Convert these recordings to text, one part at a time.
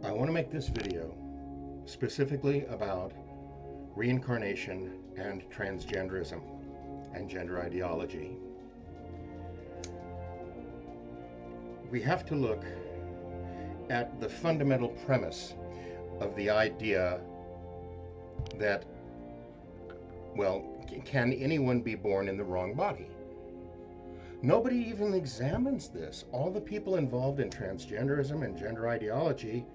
I want to make this video specifically about reincarnation and transgenderism and gender ideology. We have to look at the fundamental premise of the idea that, well, can anyone be born in the wrong body? Nobody even examines this. All the people involved in transgenderism and gender ideology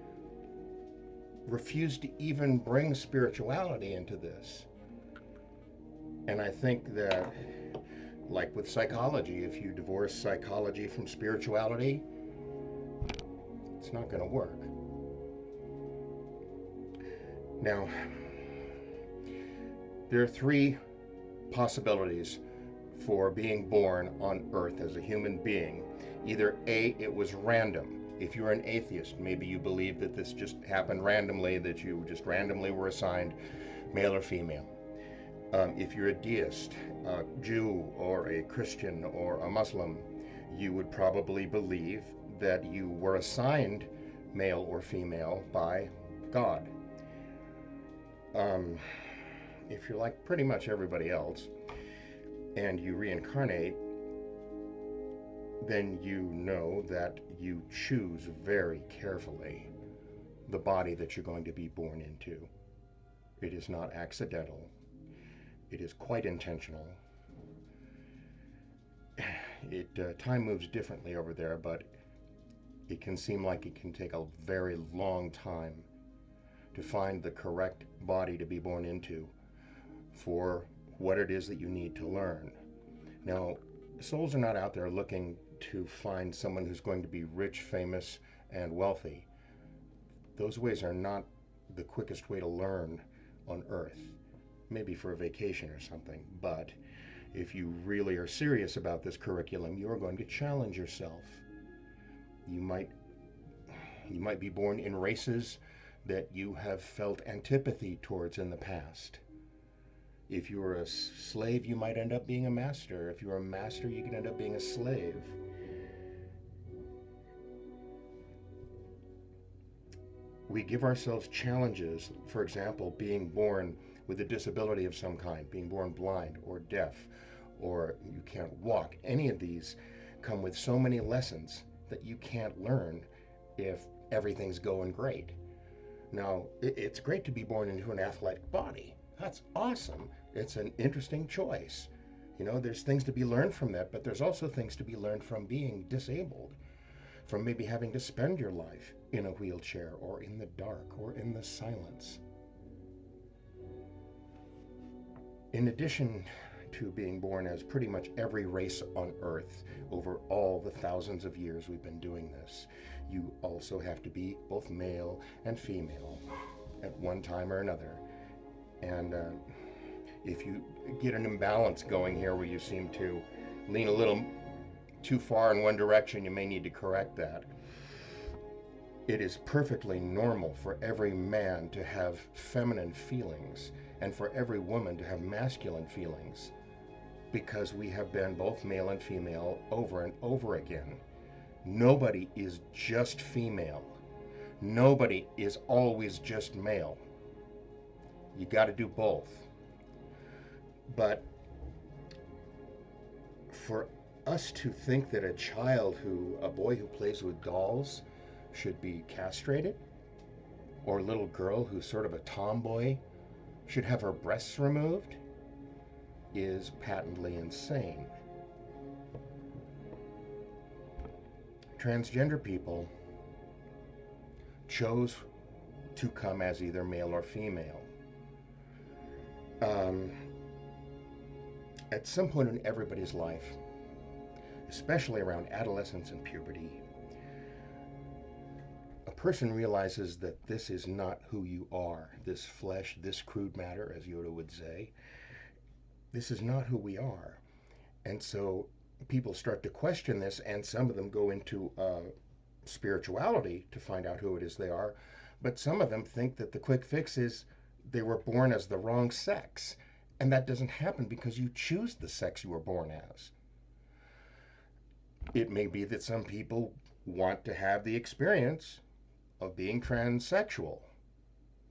refuse to even bring spirituality into this. And I think that, like with psychology, if you divorce psychology from spirituality, it's not going to work. Now, there are three possibilities for being born on Earth as a human being. Either A, it was random. If you're an atheist, maybe you believe that this just happened randomly, that you just randomly were assigned male or female. If you're a deist, a Jew or a Christian or a Muslim, you would probably believe that you were assigned male or female by God. If you're like pretty much everybody else and you reincarnate, then you know that you choose very carefully the body that you're going to be born into. It is not accidental. It is quite intentional. Time moves differently over there, but it can seem like it can take a very long time to find the correct body to be born into for what it is that you need to learn. Now, souls are not out there looking to find someone who's going to be rich, famous, and wealthy. Those ways are not the quickest way to learn on Earth. Maybe for a vacation or something, but if you really are serious about this curriculum, you are going to challenge yourself. You might be born in races that you have felt antipathy towards in the past. If you were a slave, you might end up being a master. If you were a master, you can end up being a slave. We give ourselves challenges, for example, being born with a disability of some kind, being born blind or deaf, or you can't walk. Any of these come with so many lessons that you can't learn if everything's going great. Now, it's great to be born into an athletic body. That's awesome. It's an interesting choice. You know, there's things to be learned from that, but there's also things to be learned from being disabled, from maybe having to spend your life in a wheelchair or in the dark or in the silence. In addition to being born as pretty much every race on Earth over all the thousands of years we've been doing this, you also have to be both male and female at one time or another. And if you get an imbalance going here where you seem to lean a little too far in one direction, you may need to correct that. It is perfectly normal for every man to have feminine feelings and for every woman to have masculine feelings, because we have been both male and female over and over again. Nobody is just female. Nobody is always just male. You got to do both. But for us to think that a boy who plays with dolls should be castrated, or a little girl who's sort of a tomboy should have her breasts removed, is patently insane. Transgender people chose to come as either male or female. At some point in everybody's life, especially around adolescence and puberty, a person realizes that this is not who you are. This flesh, this crude matter, as Yoda would say, this is not who we are. And so people start to question this, and some of them go into spirituality to find out who it is they are. But some of them think that the quick fix is they were born as the wrong sex. And that doesn't happen because you choose the sex you were born as. It may be that some people want to have the experience of being transsexual,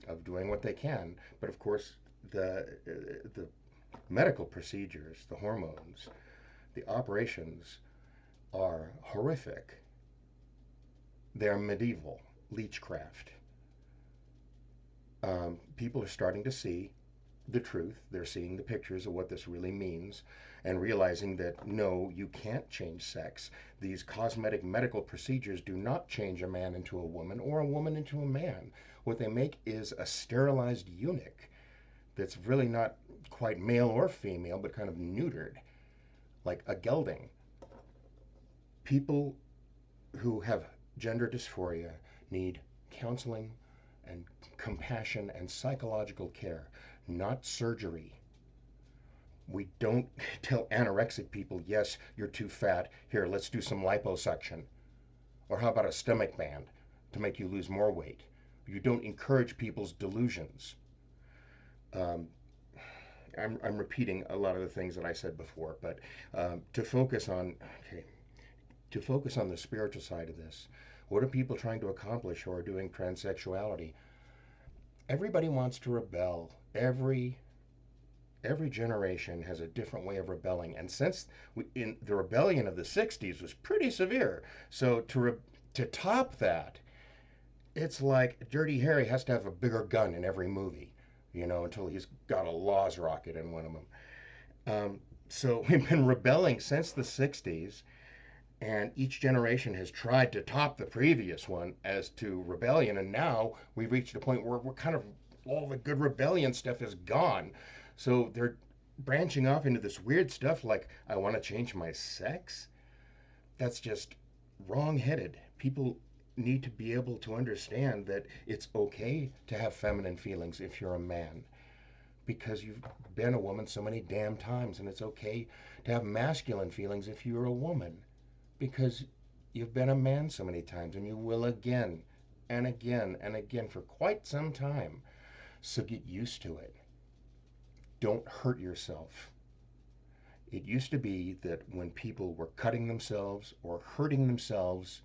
of doing what they can. But of course, the medical procedures, the hormones, the operations are horrific. They're medieval leechcraft. People are starting to see the truth. They're seeing the pictures of what this really means and realizing that no, you can't change sex. These cosmetic medical procedures do not change a man into a woman or a woman into a man. What they make is a sterilized eunuch that's really not quite male or female, but kind of neutered, like a gelding. People who have gender dysphoria need counseling and compassion and psychological care, not surgery. We don't tell anorexic people, yes, you're too fat. Here, let's do some liposuction. Or how about a stomach band to make you lose more weight? You don't encourage people's delusions. Um, I'm repeating a lot of the things that I said before, but to focus on, okay, to focus on the spiritual side of this, what are people trying to accomplish who are doing transsexuality? Everybody wants to rebel. Every generation has a different way of rebelling, and since in the rebellion of the 60s was pretty severe, so to top that, it's like Dirty Harry has to have a bigger gun in every movie, until he's got a Laws rocket in one of them. So we've been rebelling since the 60s, and each generation has tried to top the previous one as to rebellion, and now we've reached a point where we're kind of all the good rebellion stuff is gone. So they're branching off into this weird stuff like, I want to change my sex. That's just wrong-headed. People need to be able to understand that it's okay to have feminine feelings if you're a man, because you've been a woman so many damn times, and it's okay to have masculine feelings if you're a woman, because you've been a man so many times, and you will again and again and again for quite some time. So get used to it. Don't hurt yourself. It used to be that when people were cutting themselves or hurting themselves,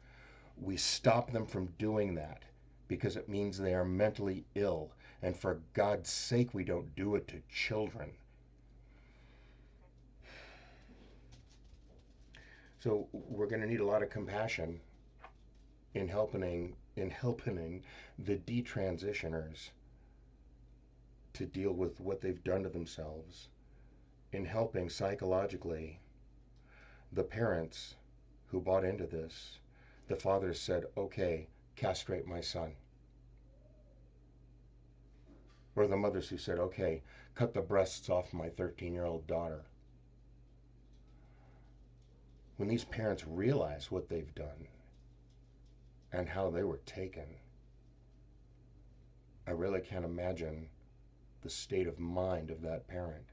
we stop them from doing that because it means they are mentally ill. And for God's sake, we don't do it to children. So we're going to need a lot of compassion in helping the detransitioners to deal with what they've done to themselves, in helping psychologically the parents who bought into this. The fathers said, okay, castrate my son. Or the mothers who said, okay, cut the breasts off my 13-year-old daughter. When these parents realize what they've done and how they were taken, I really can't imagine the state of mind of that parent.